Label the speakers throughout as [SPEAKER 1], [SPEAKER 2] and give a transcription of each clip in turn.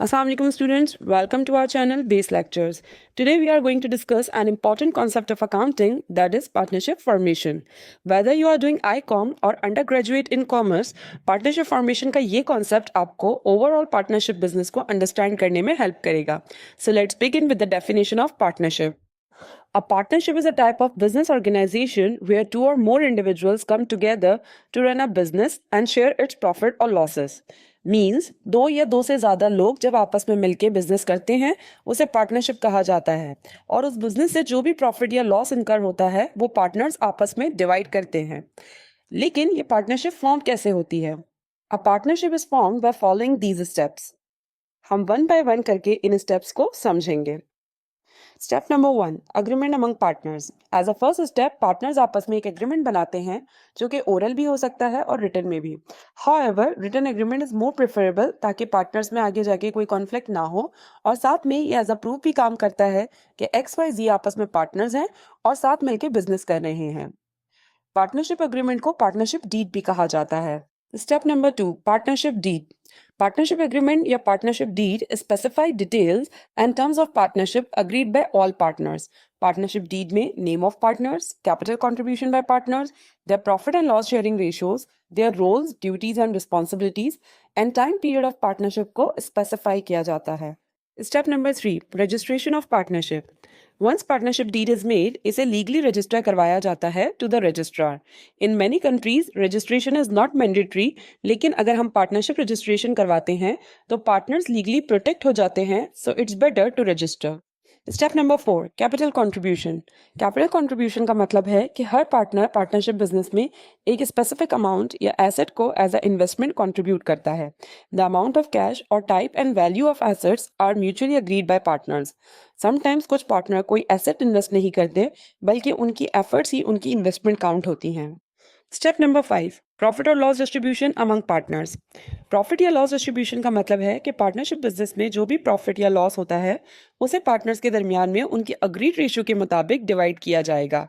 [SPEAKER 1] Assalamu alaikum students, welcome to our channel Base Lectures. Today we are going to discuss an important concept of accounting, that is partnership formation. Whether you are doing ICOM or undergraduate in commerce, partnership formation का ये concept आपको overall partnership business को understand करने में help करेगा. So let's begin with the definition of partnership. A partnership is a type of business organization where two or more individuals come together to run a business and share its profit or losses. Means दो या दो से ज़्यादा लोग जब आपस में मिलके बिजनेस करते हैं उसे पार्टनरशिप कहा जाता है और उस बिजनेस से जो भी प्रॉफिट या लॉस इनकर होता है वो पार्टनर्स आपस में डिवाइड करते हैं। लेकिन ये पार्टनरशिप फॉर्म कैसे होती है? A partnership is form by following these steps. हम वन बाय वन करके इन स्टेप्स को समझेंगे। Step number 1, agreement among partners. As a first step partners आपस में एक एग्रीमेंट बनाते हैं जो कि ओरल भी हो सकता है और रिटन में भी। However written agreement is more preferable ताकि पार्टनर्स में आगे जाके कोई कॉन्फ्लिक्ट ना हो, और साथ में ये एज अ प्रूफ भी काम करता है कि XYZ आपस में पार्टनर्स हैं और साथ मिलकर बिजनेस कर रहे हैं। पार्टनरशिप एग्रीमेंट को पार्टनरशिप डीड भी कहा जाता है। Step number 2, partnership deed. Partnership agreement या partnership deed specify details and terms of partnership agreed by all partners. Partnership deed में name of partners, capital contribution by partners, their profit and loss sharing ratios, their roles, duties and responsibilities, and time period of partnership को specify किया जाता है। Step number 3, registration of partnership. Once partnership deed is made, इसे legally register करवाया जाता है to the registrar. In many countries, registration is not mandatory, लेकिन अगर हम partnership registration करवाते हैं तो partners legally protect हो जाते हैं, so it's better to register. Step number 4, capital contribution. Capital contribution का मतलब है कि हर पार्टनर पार्टनरशिप बिजनेस में एक स्पेसिफिक अमाउंट या एसेट को एज अ इन्वेस्टमेंट कंट्रीब्यूट करता है। द अमाउंट ऑफ कैश और type and value of assets are mutually agreed by partners. Sometimes कुछ पार्टनर कोई एसेट इन्वेस्ट नहीं करते बल्कि उनकी एफर्ट्स ही उनकी इन्वेस्टमेंट काउंट होती हैं। स्टेप नंबर 5, प्रॉफिट और loss distribution among partners. Profit या लॉस डिस्ट्रीब्यूशन का मतलब है कि पार्टनरशिप बिजनेस में जो भी प्रॉफिट या लॉस होता है उसे पार्टनर्स के दरमियान में उनकी अग्रीड रेशियो के मुताबिक डिवाइड किया जाएगा।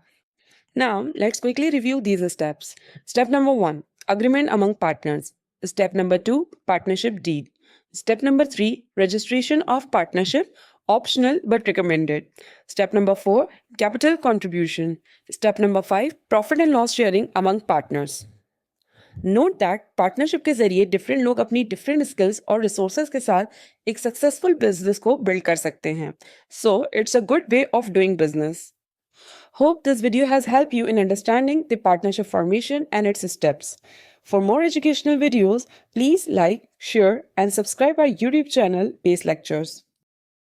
[SPEAKER 1] Now let's quickly review these steps. Step number 1, agreement among partners. Step number 2, partnership deed. Step number 3, registration of partnership, optional but recommended. Step number 4, capital contribution. Step number 5, profit and loss sharing among partners. Note that partnership के जरिए different लोग अपनी different skills और resources के साथ एक successful business को build कर सकते हैं. So it's a good way of doing business. Hope this video has helped you in understanding the partnership formation and its steps. For more educational videos, please like, share, and subscribe our YouTube channel, Base Lectures.